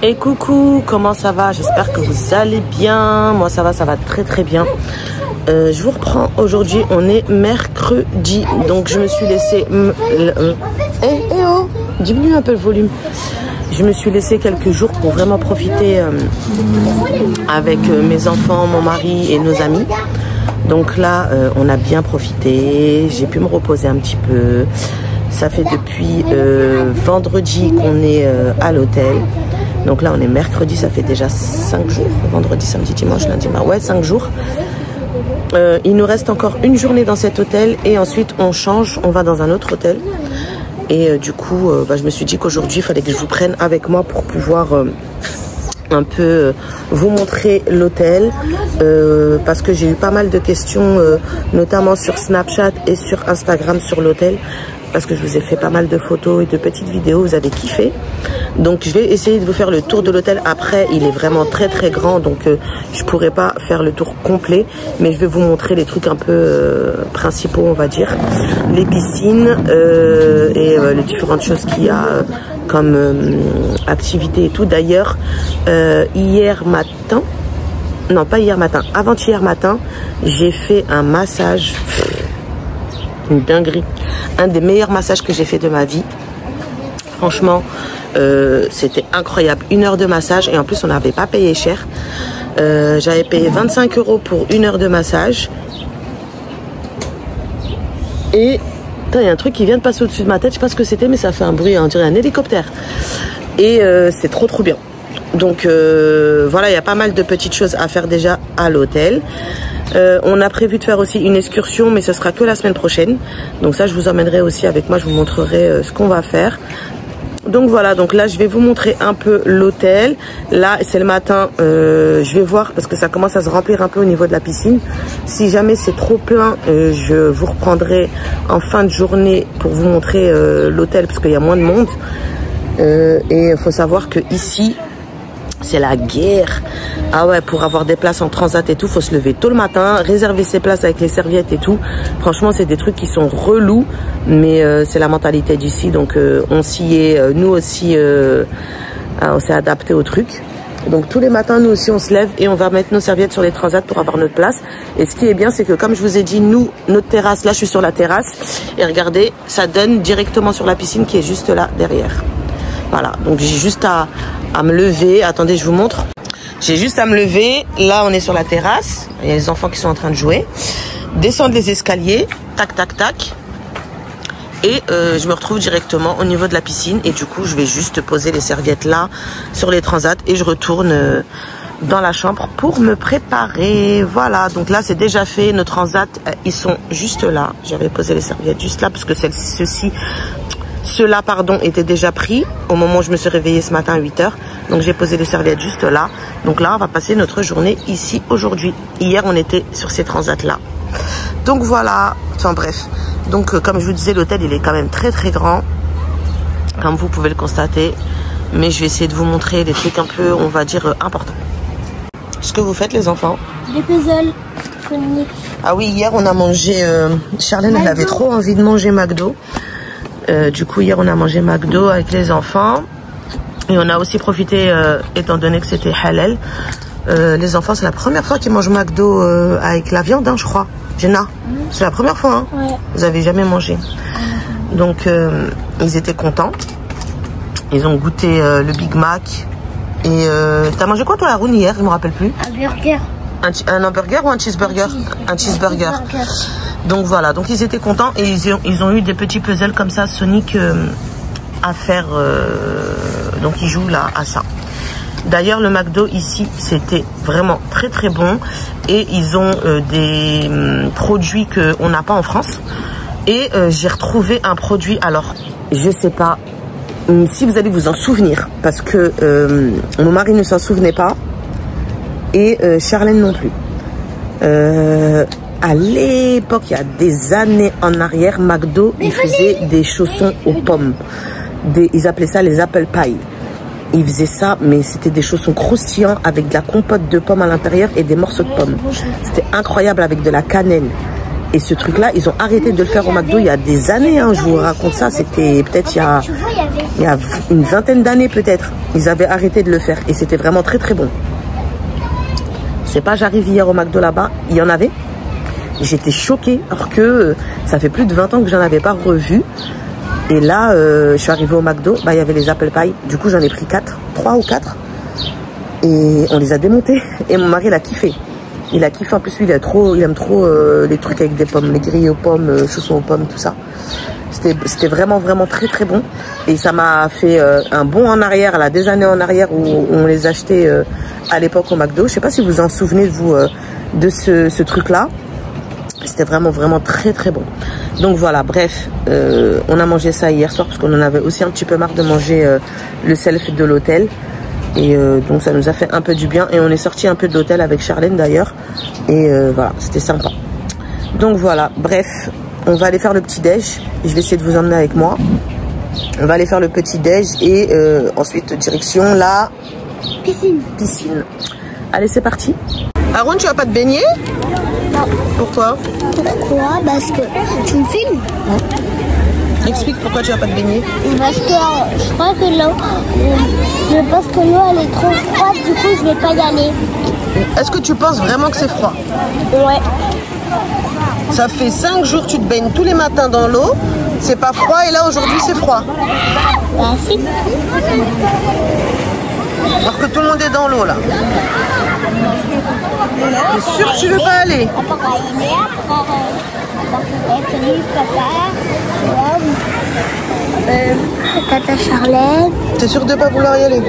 Et coucou, comment ça va? J'espère que vous allez bien. Moi ça va très très bien. Je vous reprends aujourd'hui, on est mercredi. Donc je me suis laissé... oh, diminue un peu le volume. Je me suis laissé quelques jours pour vraiment profiter avec mes enfants, mon mari et nos amis. Donc là, on a bien profité. J'ai pu me reposer un petit peu. Ça fait depuis vendredi qu'on est à l'hôtel. Donc là, on est mercredi, ça fait déjà 5 jours. Vendredi, samedi, dimanche, lundi, mardi. Ouais, 5 jours. Il nous reste encore une journée dans cet hôtel. Et ensuite, on change, on va dans un autre hôtel. Et du coup, je me suis dit qu'aujourd'hui, il fallait que je vous prenne avec moi pour pouvoir un peu vous montrer l'hôtel. Parce que j'ai eu pas mal de questions, notamment sur Snapchat et sur Instagram sur l'hôtel. Parce que je vous ai fait pas mal de photos et de petites vidéos, vous avez kiffé. Donc je vais essayer de vous faire le tour de l'hôtel. Après, il est vraiment très très grand, donc je pourrais pas faire le tour complet. Mais je vais vous montrer les trucs un peu principaux, on va dire. Les piscines et les différentes choses qu'il y a comme activités et tout. D'ailleurs, hier matin, non pas hier matin, avant-hier matin, j'ai fait un massage... Une dinguerie. Un des meilleurs massages que j'ai fait de ma vie. Franchement, c'était incroyable. 1 heure de massage et en plus, on n'avait pas payé cher. J'avais payé 25 € pour 1 heure de massage. Et il y a un truc qui vient de passer au-dessus de ma tête. Je sais pas ce que c'était, mais ça fait un bruit. On dirait un hélicoptère. Et c'est trop trop bien. Donc voilà, il y a pas mal de petites choses à faire déjà à l'hôtel. On a prévu de faire aussi une excursion, mais ce sera que la semaine prochaine. Donc ça, je vous emmènerai aussi avec moi, je vous montrerai ce qu'on va faire. Donc voilà, donc là, je vais vous montrer un peu l'hôtel. Là, c'est le matin, je vais voir parce que ça commence à se remplir un peu au niveau de la piscine. Si jamais c'est trop plein, je vous reprendrai en fin de journée pour vous montrer l'hôtel parce qu'il y a moins de monde. Et il faut savoir que ici... c'est la guerre. Ah ouais, pour avoir des places en transat et tout, faut se lever tôt le matin, réserver ses places avec les serviettes et tout. Franchement, c'est des trucs qui sont relous, mais c'est la mentalité d'ici. Donc on s'y est, nous aussi, on s'est adapté au truc. Donc tous les matins, nous aussi, on se lève et on va mettre nos serviettes sur les transats pour avoir notre place. Et ce qui est bien, c'est que comme je vous ai dit, nous, notre terrasse, là, je suis sur la terrasse. Et regardez, ça donne directement sur la piscine qui est juste là, derrière. Voilà, donc j'ai juste à me lever. Attendez, je vous montre. J'ai juste à me lever. Là, on est sur la terrasse. Il y a les enfants qui sont en train de jouer. Descendre les escaliers. Tac, tac, tac. Et je me retrouve directement au niveau de la piscine. Et du coup, je vais juste poser les serviettes là, sur les transats. Et je retourne dans la chambre pour me préparer. Voilà, donc là, c'est déjà fait. Nos transats, ils sont juste là. J'avais posé les serviettes juste là parce que ceux-là, pardon, étaient déjà pris au moment où je me suis réveillée ce matin à 8 h. Donc j'ai posé les serviettes juste là. Donc là, on va passer notre journée ici aujourd'hui. Hier, on était sur ces transats-là. Donc voilà, enfin bref. Donc comme je vous disais, l'hôtel, il est quand même très très grand. Comme vous pouvez le constater. Mais je vais essayer de vous montrer des trucs un peu, on va dire, importants. Ce que vous faites, les enfants? Des puzzles. Ah oui, hier, on a mangé... Charlène, elle avait trop envie de manger McDo. Du coup, hier, on a mangé McDo avec les enfants. Et on a aussi profité, étant donné que c'était halal. Les enfants, c'est la première fois qu'ils mangent McDo avec la viande, hein, je crois. Jenna, c'est la première fois, hein? Ouais. Vous n'avez jamais mangé. Donc, ils étaient contents. Ils ont goûté le Big Mac. Et t'as mangé quoi, toi, Haroun, hier? Je ne me rappelle plus. Un burger. Un hamburger ou un cheeseburger? Un cheeseburger. Donc voilà, donc ils étaient contents et ils ont eu des petits puzzles comme ça, Sonic, à faire. Donc ils jouent là à ça. D'ailleurs, le McDo ici, c'était vraiment très très bon. Et ils ont des produits qu'on n'a pas en France. Et j'ai retrouvé un produit, alors, je sais pas si vous allez vous en souvenir. Parce que mon mari ne s'en souvenait pas. Et Charlène non plus. À l'époque, il y a des années en arrière, McDo, ils faisaient des chaussons aux pommes. Ils appelaient ça les apple pie. Ils faisaient ça, mais c'était des chaussons croustillants avec de la compote de pommes à l'intérieur et des morceaux de pommes. C'était incroyable avec de la cannelle. Et ce truc-là, ils ont arrêté de le faire au McDo il y a des années. Hein, je vous raconte ça. C'était peut-être il y a une vingtaine d'années peut-être. Ils avaient arrêté de le faire. Et c'était vraiment très très bon. C'est pas j'arrive hier au McDo là-bas. Il y en avait. J'étais choquée. Alors que ça fait plus de 20 ans que j'en avais pas revu. Et là, je suis arrivée au McDo. Bah, il y avait les apple pie. Du coup, j'en ai pris 3 ou 4. Et on les a démontés. Et mon mari, il a kiffé. Il a kiffé. En plus, lui, il aime trop les trucs avec des pommes, les grillés aux pommes, chaussons aux pommes, tout ça. C'était vraiment, vraiment très, très bon. Et ça m'a fait un bond en arrière, là, des années en arrière où on les achetait à l'époque au McDo. Je sais pas si vous en souvenez, vous, de ce truc-là. C'était vraiment, vraiment très, très bon. Donc voilà, bref, on a mangé ça hier soir parce qu'on en avait aussi un petit peu marre de manger le self de l'hôtel. Et donc ça nous a fait un peu du bien. Et on est sorti un peu de l'hôtel avec Charlène d'ailleurs. Et voilà, c'était sympa. Donc voilà, bref, on va aller faire le petit-déj. Je vais essayer de vous emmener avec moi. On va aller faire le petit-déj et ensuite direction la piscine. Allez, c'est parti. Aaron, tu vas pas te baigner? Non. Pourquoi? Pourquoi? Parce que tu me filmes. Explique pourquoi tu vas pas te baigner. Parce que je crois que l'eau, je pense que l'eau elle est trop froide, du coup je vais pas y aller. Est-ce que tu penses vraiment que c'est froid? Ouais. Ça fait 5 jours que tu te baignes tous les matins dans l'eau. C'est pas froid et là aujourd'hui c'est froid. Bah si. Alors que tout le monde est dans l'eau là. T'es sûr que tu veux pas aller? Tata Charlène. T'es sûr de pas vouloir y aller?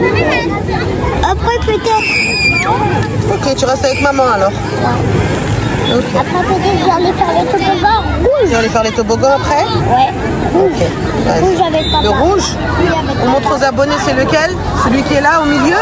Après peut-être. Ok, tu restes avec maman alors. Okay. Après peut-être j'allais faire les toboggans rouges. Tu vas aller faire les toboggans après? Ouais. Rouge. Okay. Rouge avec papa. Le rouge? Oui, avec papa. On montre aux abonnés c'est lequel? Celui qui est là au milieu?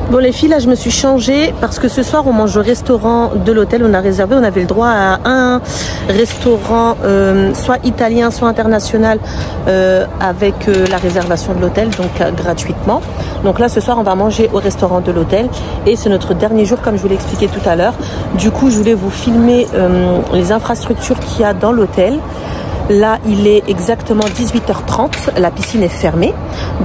Bon les filles, là je me suis changée parce que ce soir on mange au restaurant de l'hôtel. On a réservé, on avait le droit à un restaurant soit italien soit international avec la réservation de l'hôtel, donc gratuitement. Donc là ce soir on va manger au restaurant de l'hôtel et c'est notre dernier jour comme je vous l'ai expliqué tout à l'heure. Du coup je voulais vous filmer les infrastructures qu'il y a dans l'hôtel. Là, il est exactement 18h30. La piscine est fermée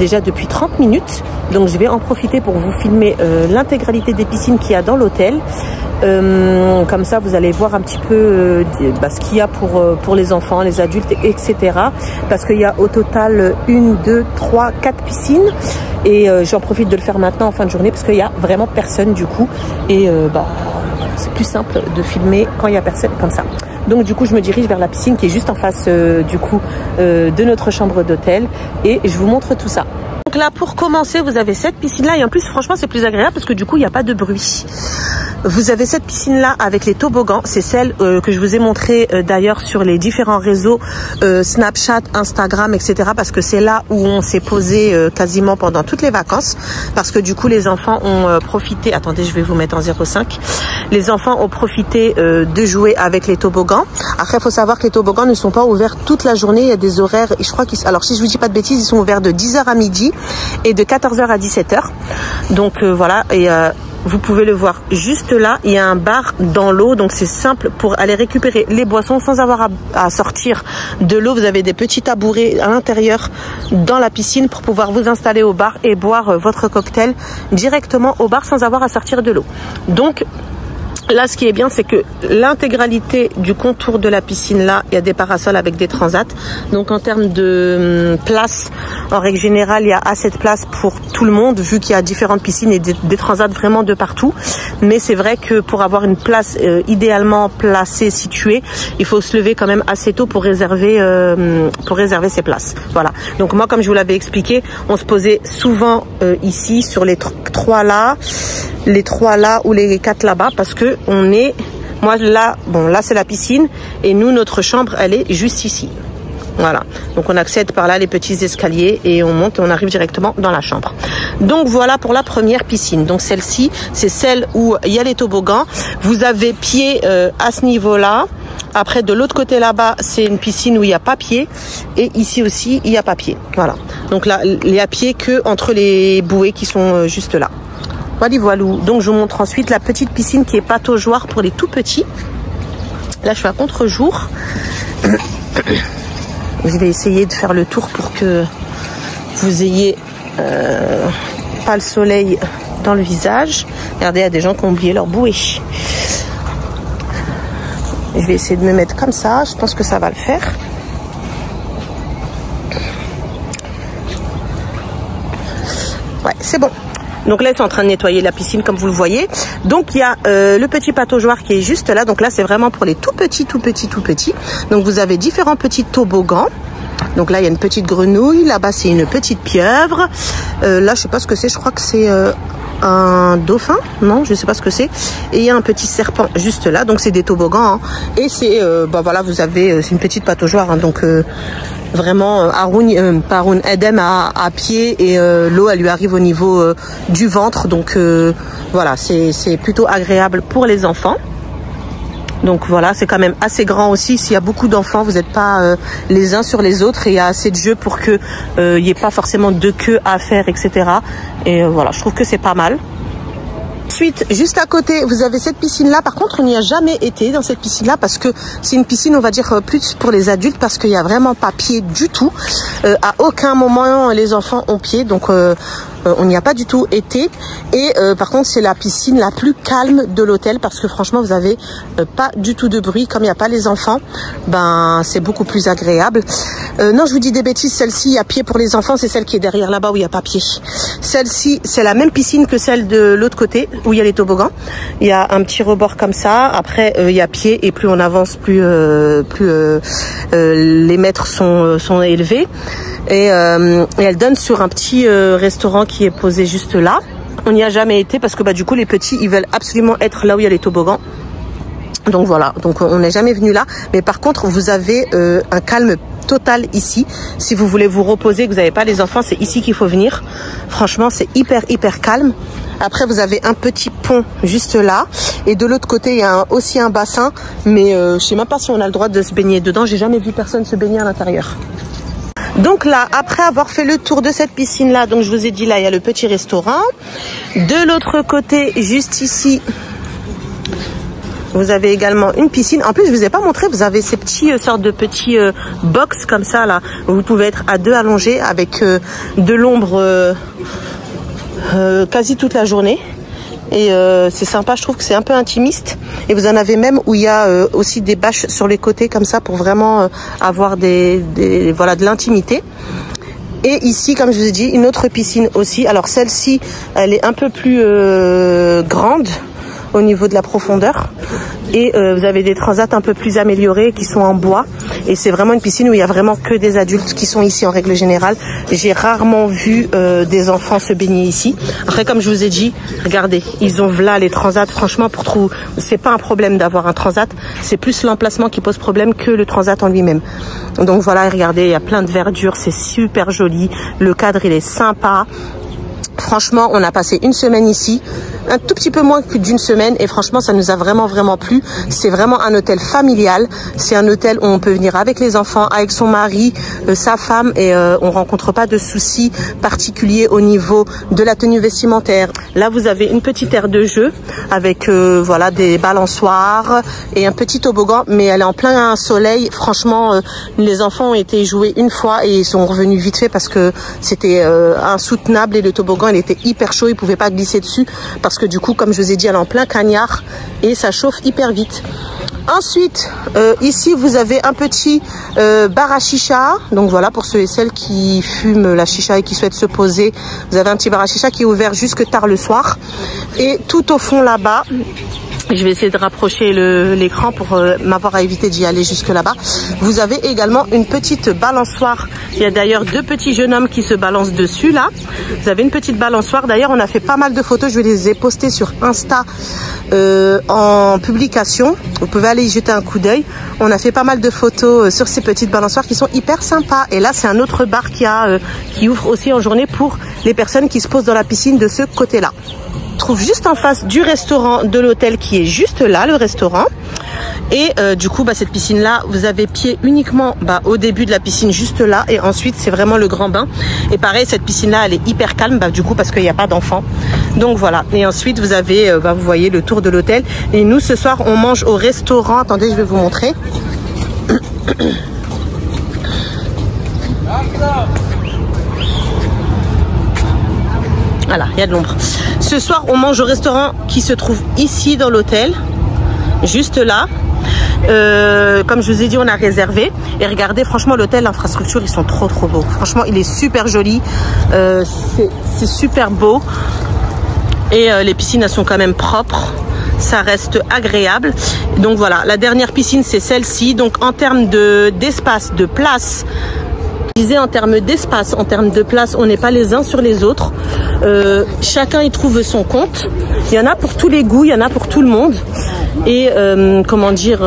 déjà depuis 30 minutes. Donc, je vais en profiter pour vous filmer l'intégralité des piscines qu'il y a dans l'hôtel. Comme ça, vous allez voir un petit peu ce qu'il y a pour les enfants, les adultes, etc. Parce qu'il y a au total 1, 2, 3, 4 piscines. Et j'en profite de le faire maintenant en fin de journée parce qu'il n'y a vraiment personne du coup. Et c'est plus simple de filmer quand il n'y a personne comme ça. Donc du coup je me dirige vers la piscine qui est juste en face de notre chambre d'hôtel et je vous montre tout ça. Donc là pour commencer vous avez cette piscine là et en plus franchement c'est plus agréable parce que du coup il n'y a pas de bruit. Vous avez cette piscine là avec les toboggans, c'est celle que je vous ai montré d'ailleurs sur les différents réseaux Snapchat, Instagram, etc. parce que c'est là où on s'est posé quasiment pendant toutes les vacances parce que du coup les enfants ont profité, attendez je vais vous mettre en 0,5, les enfants ont profité de jouer avec les toboggans. Après il faut savoir que les toboggans ne sont pas ouverts toute la journée, il y a des horaires, je crois qu'ils, alors si je vous dis pas de bêtises, ils sont ouverts de 10h à midi et de 14h à 17h. Donc voilà, et vous pouvez le voir juste là, il y a un bar dans l'eau, donc c'est simple pour aller récupérer les boissons sans avoir à sortir de l'eau. Vous avez des petits tabourets à l'intérieur dans la piscine pour pouvoir vous installer au bar et boire votre cocktail directement au bar sans avoir à sortir de l'eau. Donc là, ce qui est bien, c'est que l'intégralité du contour de la piscine, là, il y a des parasols avec des transats. Donc, en termes de place, en règle générale, il y a assez de place pour tout le monde, vu qu'il y a différentes piscines et des transats vraiment de partout. Mais c'est vrai que pour avoir une place idéalement placée, située, il faut se lever quand même assez tôt pour réserver ces places. Voilà. Donc, moi, comme je vous l'avais expliqué, on se posait souvent ici, sur les trois là ou les 4 là-bas, parce que on est, moi là, bon là c'est la piscine et nous notre chambre elle est juste ici. Voilà, donc on accède par là les petits escaliers et on monte et on arrive directement dans la chambre. Donc voilà pour la première piscine. Donc celle-ci c'est celle où il y a les toboggans. Vous avez pied à ce niveau-là. Après de l'autre côté là-bas c'est une piscine où il n'y a pas pied et ici aussi il n'y a pas pied. Voilà, donc là il n'y a pied que entre les bouées qui sont juste là. Voilà. Donc je vous montre ensuite la petite piscine qui est pataugeoire pour les tout petits. Là je suis à contre-jour. Je vais essayer de faire le tour pour que vous ayez pas le soleil dans le visage. Regardez, il y a des gens qui ont oublié leur bouée. Je vais essayer de me mettre comme ça. Je pense que ça va le faire. Ouais, c'est bon. Donc là, ils sont en train de nettoyer la piscine, comme vous le voyez. Donc, il y a le petit pataugeoire qui est juste là. Donc là, c'est vraiment pour les tout petits. Donc, vous avez différents petits toboggans. Donc là, il y a une petite grenouille. Là-bas, c'est une petite pieuvre. Là, je sais pas ce que c'est. Je crois que c'est un dauphin. Non, je sais pas ce que c'est. Et il y a un petit serpent juste là. Donc, c'est des toboggans. Hein. Et c'est, voilà, vous avez, c'est une petite pataugeoire. Hein, donc, vraiment, Haroun Edem à pied et l'eau, elle lui arrive au niveau du ventre. Donc, voilà, c'est plutôt agréable pour les enfants. Donc voilà, c'est quand même assez grand aussi. S'il y a beaucoup d'enfants, vous n'êtes pas les uns sur les autres et il y a assez de jeux pour que il n'y ait pas forcément de queue à faire, etc. Et voilà, je trouve que c'est pas mal. Ensuite, juste à côté, vous avez cette piscine-là. Par contre, on n'y a jamais été dans cette piscine-là parce que c'est une piscine, on va dire, plus pour les adultes parce qu'il n'y a vraiment pas pied du tout. À aucun moment, les enfants ont pied. Donc, on n'y a pas du tout été. Et par contre, c'est la piscine la plus calme de l'hôtel parce que franchement, vous avez pas du tout de bruit. Comme il n'y a pas les enfants, ben c'est beaucoup plus agréable. Non, je vous dis des bêtises. Celle-ci, il y a pied pour les enfants. C'est celle qui est derrière là-bas où il n'y a pas pied. Celle-ci, c'est la même piscine que celle de l'autre côté où il y a les toboggans. Il y a un petit rebord comme ça. Après, il y a pied et plus on avance, plus les mètres sont élevés. Et elle donne sur un petit restaurant qui est posé juste là. On n'y a jamais été parce que du coup les petits ils veulent absolument être là où il y a les toboggans. Donc voilà, donc on n'est jamais venu là. Mais par contre vous avez un calme totale ici. Si vous voulez vous reposer, que vous n'avez pas les enfants, c'est ici qu'il faut venir. Franchement, c'est hyper calme. Après, vous avez un petit pont juste là. Et de l'autre côté, il y a aussi un bassin. Mais je sais même pas si on a le droit de se baigner dedans. J'ai jamais vu personne se baigner à l'intérieur. Donc là, après avoir fait le tour de cette piscine-là, donc je vous ai dit, là, il y a le petit restaurant. De l'autre côté, juste ici, vous avez également une piscine. En plus, je vous ai pas montré, vous avez ces petits sortes de petits box comme ça, là. Où vous pouvez être à deux allongés avec de l'ombre quasi toute la journée. Et c'est sympa, je trouve que c'est un peu intimiste. Et vous en avez même où il y a aussi des bâches sur les côtés comme ça pour vraiment avoir voilà, de l'intimité. Et ici, comme je vous ai dit, une autre piscine aussi. Alors celle-ci, elle est un peu plus grande au niveau de la profondeur. Et vous avez des transats un peu plus améliorés qui sont en bois. Et c'est vraiment une piscine où il y a vraiment que des adultes qui sont ici en règle générale. J'ai rarement vu des enfants se baigner ici. Après, comme je vous ai dit, regardez, ils ont là les transats. Franchement, pour trouver, c'est pas un problème d'avoir un transat. C'est plus l'emplacement qui pose problème que le transat en lui-même. Donc voilà, regardez, il y a plein de verdure, c'est super joli. Le cadre, il est sympa. Franchement, on a passé une semaine ici, un tout petit peu moins que d'une semaine, et franchement, ça nous a vraiment plu. C'est vraiment un hôtel familial. C'est un hôtel où on peut venir avec les enfants, avec son mari, sa femme, et on rencontre pas de soucis particuliers au niveau de la tenue vestimentaire. Là, vous avez une petite aire de jeu avec voilà, des balançoires et un petit toboggan, mais elle est en plein soleil. Franchement, les enfants ont été joués une fois et ils sont revenus vite fait parce que c'était insoutenable, et le toboggan, il était hyper chaud, ils pouvaient pas glisser dessus parce que du coup, comme je vous ai dit, elle est en plein cagnard et ça chauffe hyper vite. Ensuite, ici, vous avez un petit bar à chicha. Donc voilà, pour ceux et celles qui fument la chicha et qui souhaitent se poser, vous avez un petit bar à chicha qui est ouvert jusque tard le soir. Et tout au fond là-bas, je vais essayer de rapprocher l'écran pour m'avoir à éviter d'y aller jusque là-bas. Vous avez également une petite balançoire. Il y a d'ailleurs deux petits jeunes hommes qui se balancent dessus là. Vous avez une petite balançoire. D'ailleurs, on a fait pas mal de photos. Je les ai postées sur Insta en publication. Vous pouvez aller y jeter un coup d'œil. On a fait pas mal de photos sur ces petites balançoires qui sont hyper sympas. Et là, c'est un autre bar qui ouvre aussi en journée pour les personnes qui se posent dans la piscine de ce côté-là. Trouve juste en face du restaurant de l'hôtel qui est juste là, le restaurant. Et du coup, cette piscine-là, vous avez pied uniquement au début de la piscine, juste là. Et ensuite, c'est vraiment le grand bain. Et pareil, cette piscine-là, elle est hyper calme, du coup, parce qu'il n'y a pas d'enfants. Donc voilà. Et ensuite, vous avez, vous voyez, le tour de l'hôtel. Et nous, ce soir, on mange au restaurant. Attendez, je vais vous montrer. Voilà, il y a de l'ombre. Ce soir, on mange au restaurant qui se trouve ici dans l'hôtel, juste là. Comme je vous ai dit, on a réservé. Et regardez, franchement, l'hôtel, l'infrastructure, ils sont trop beaux. Franchement, il est super joli. C'est super beau. Et les piscines, elles sont quand même propres. Ça reste agréable. Donc voilà, la dernière piscine, c'est celle-ci. Donc en termes d'espace, de place, je disais en termes d'espace, en termes de place, on n'est pas les uns sur les autres. Chacun y trouve son compte. Il y en a pour tous les goûts, il y en a pour tout le monde. Et comment dire,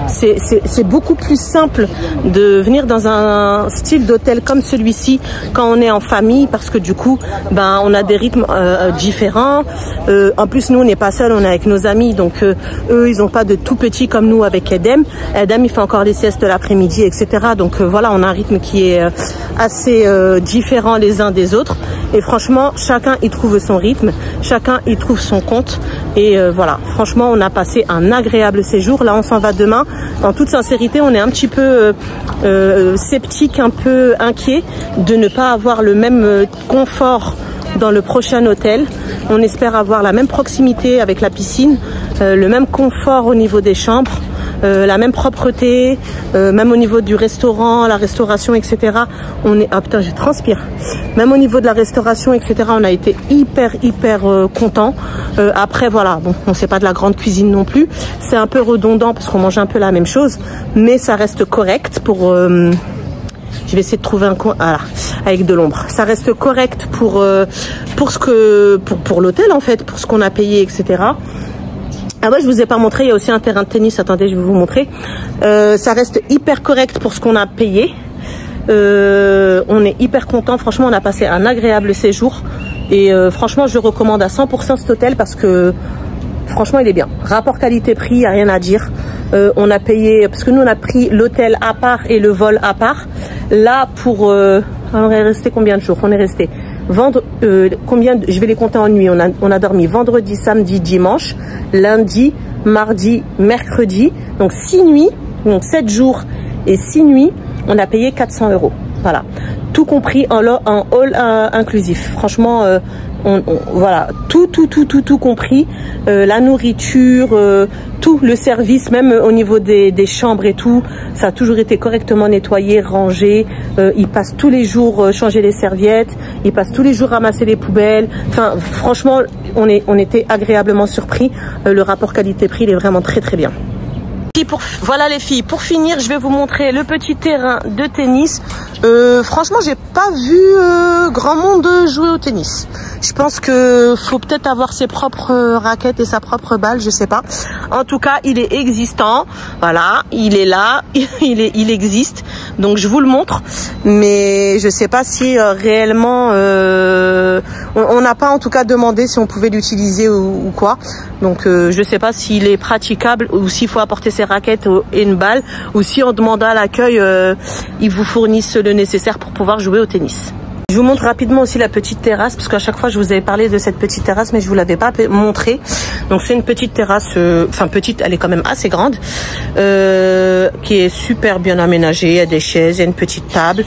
c'est beaucoup plus simple de venir dans un style d'hôtel comme celui-ci quand on est en famille, parce que du coup, on a des rythmes différents. En plus, nous, on n'est pas seuls, on est avec nos amis, donc eux, ils n'ont pas de tout petit comme nous avec Edem. Edem, il fait encore les siestes l'après-midi, etc. Donc voilà, on a un rythme qui est assez différent les uns des autres. Et franchement, chacun y trouve son rythme, chacun y trouve son compte. Et voilà, franchement, on a passé un agréable séjour. Là, on s'en va demain. En toute sincérité, on est un petit peu sceptique, un peu inquiet de ne pas avoir le même confort dans le prochain hôtel. On espère avoir la même proximité avec la piscine, le même confort au niveau des chambres. La même propreté, même au niveau du restaurant, la restauration, etc. On est, ah putain, je transpire. Même au niveau de la restauration, etc. On a été hyper contents. Après, voilà, bon, on sait pas de la grande cuisine non plus. C'est un peu redondant parce qu'on mange un peu la même chose, mais ça reste correct pour. Je vais essayer de trouver un coin, voilà, avec de l'ombre. Ça reste correct pour l'hôtel en fait, pour ce qu'on a payé, etc. Ah ouais, je vous ai pas montré, il y a aussi un terrain de tennis. Attendez, je vais vous montrer. Ça reste hyper correct pour ce qu'on a payé. On est hyper content. Franchement, on a passé un agréable séjour. Et franchement, je le recommande à 100% cet hôtel parce que franchement, il est bien. Rapport qualité-prix, il n'y a rien à dire. On a payé, parce que nous, on a pris l'hôtel à part et le vol à part. Là, pour... on est resté combien de jours? On est resté... je vais les compter en nuit. On a dormi vendredi, samedi, dimanche, lundi, mardi, mercredi. Donc 6 nuits, donc 7 jours et 6 nuits. On a payé 400 €. Voilà. Tout compris en all inclusif. Franchement, voilà, tout compris. La nourriture, tout le service, même au niveau des chambres et tout, ça a toujours été correctement nettoyé, rangé. Ils passent tous les jours changer les serviettes, ils passent tous les jours ramasser les poubelles. Enfin, franchement, on était agréablement surpris. Le rapport qualité-prix, il est vraiment très très bien. Voilà les filles, pour finir, je vais vous montrer le petit terrain de tennis. Franchement, j'ai pas vu grand monde jouer au tennis. Je pense que faut peut-être avoir ses propres raquettes et sa propre balle, je sais pas. En tout cas, il est existant. Voilà, il est là, il existe. Donc je vous le montre, mais je sais pas si réellement on n'a pas en tout cas demandé si on pouvait l'utiliser ou quoi. Donc je sais pas s'il est praticable ou s'il faut apporter ses raquettes et une balle, ou si en demandant à l'accueil ils vous fournissent le nécessaire pour pouvoir jouer au tennis. Je vous montre rapidement aussi la petite terrasse, parce qu'à chaque fois je vous avais parlé de cette petite terrasse, mais je vous l'avais pas montré. Donc c'est une petite terrasse, enfin petite, elle est quand même assez grande, qui est super bien aménagée. Il y a des chaises, il y a une petite table.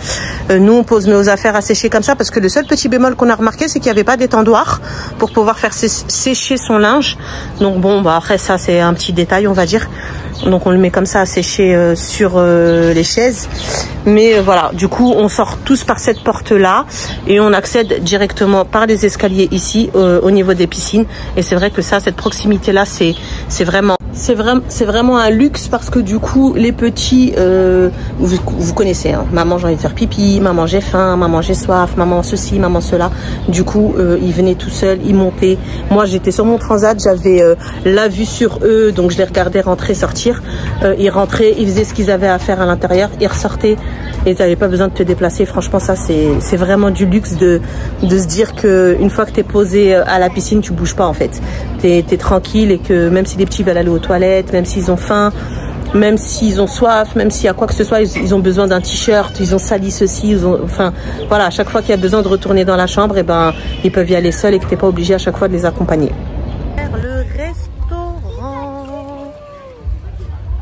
Nous on pose nos affaires à sécher comme ça, parce que le seul petit bémol qu'on a remarqué, c'est qu'il n'y avait pas d'étendoir pour pouvoir faire sécher son linge. Donc bon, bah après ça c'est un petit détail, on va dire. Donc on le met comme ça à sécher sur les chaises. Mais voilà, du coup on sort tous par cette porte là et on accède directement par les escaliers ici au niveau des piscines. Et c'est vrai que ça, cette proximité là, c'est vraiment un luxe, parce que du coup les petits, vous connaissez, hein, maman j'ai envie de faire pipi, maman j'ai faim, maman j'ai soif, maman ceci, maman cela. Du coup ils venaient tout seuls, ils montaient. Moi j'étais sur mon transat, j'avais la vue sur eux, donc je les regardais rentrer, sortir. Ils rentraient, ils faisaient ce qu'ils avaient à faire à l'intérieur, ils ressortaient et tu n'avais pas besoin de te déplacer. Franchement ça c'est vraiment du luxe de se dire que une fois que tu es posé à la piscine, tu bouges pas en fait. T'es tranquille, et que même si les petits veulent aller aux toilettes, même s'ils ont faim, même s'ils ont soif, même s'il y a quoi que ce soit, ils ont besoin d'un t-shirt, ils ont sali ceci, enfin voilà, à chaque fois qu'il y a besoin de retourner dans la chambre, et ben ils peuvent y aller seuls et que t'es pas obligé à chaque fois de les accompagner. Le restaurant,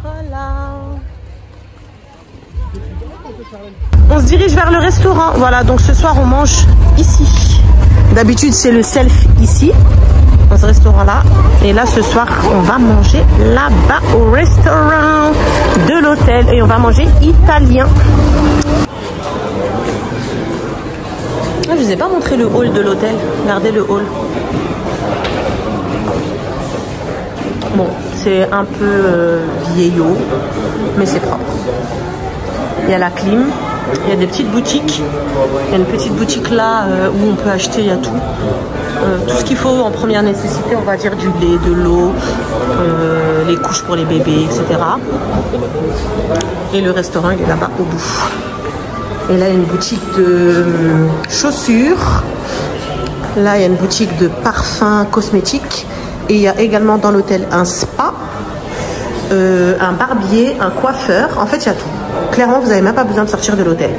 voilà. On se dirige vers le restaurant. Voilà, donc ce soir on mange ici. D'habitude c'est le self ici, dans ce restaurant là, et là ce soir on va manger là-bas au restaurant de l'hôtel, et on va manger italien. Ah, je vous ai pas montré le hall de l'hôtel. Regardez le hall. Bon, c'est un peu vieillot, mais c'est propre. Il y a la clim, il y a des petites boutiques. Il y a une petite boutique là où on peut acheter, il y a tout. Tout ce qu'il faut en première nécessité, on va dire du lait, de l'eau, les couches pour les bébés, etc. Et le restaurant, il est là-bas au bout. Et là, il y a une boutique de chaussures. Là, il y a une boutique de parfums cosmétiques. Et il y a également dans l'hôtel un spa, un barbier, un coiffeur. En fait, il y a tout. Clairement, vous n'avez même pas besoin de sortir de l'hôtel.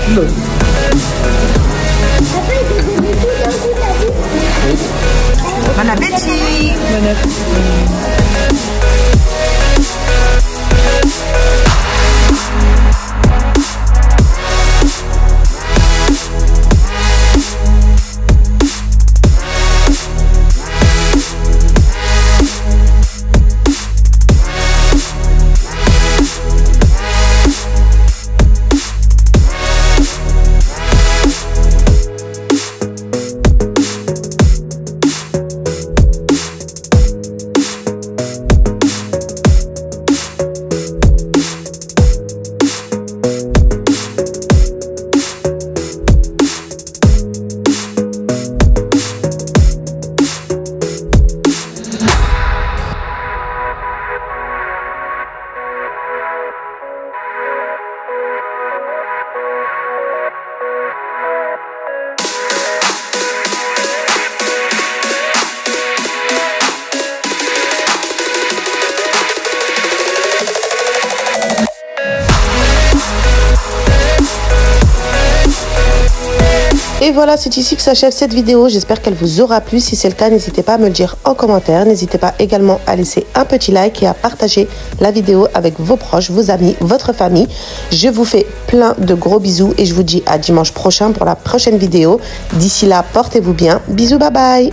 Bon. Bon appétit. Bon appétit. Et voilà, c'est ici que s'achève cette vidéo. J'espère qu'elle vous aura plu. Si c'est le cas, n'hésitez pas à me le dire en commentaire. N'hésitez pas également à laisser un petit like et à partager la vidéo avec vos proches, vos amis, votre famille. Je vous fais plein de gros bisous et je vous dis à dimanche prochain pour la prochaine vidéo. D'ici là, portez-vous bien. Bisous, bye bye.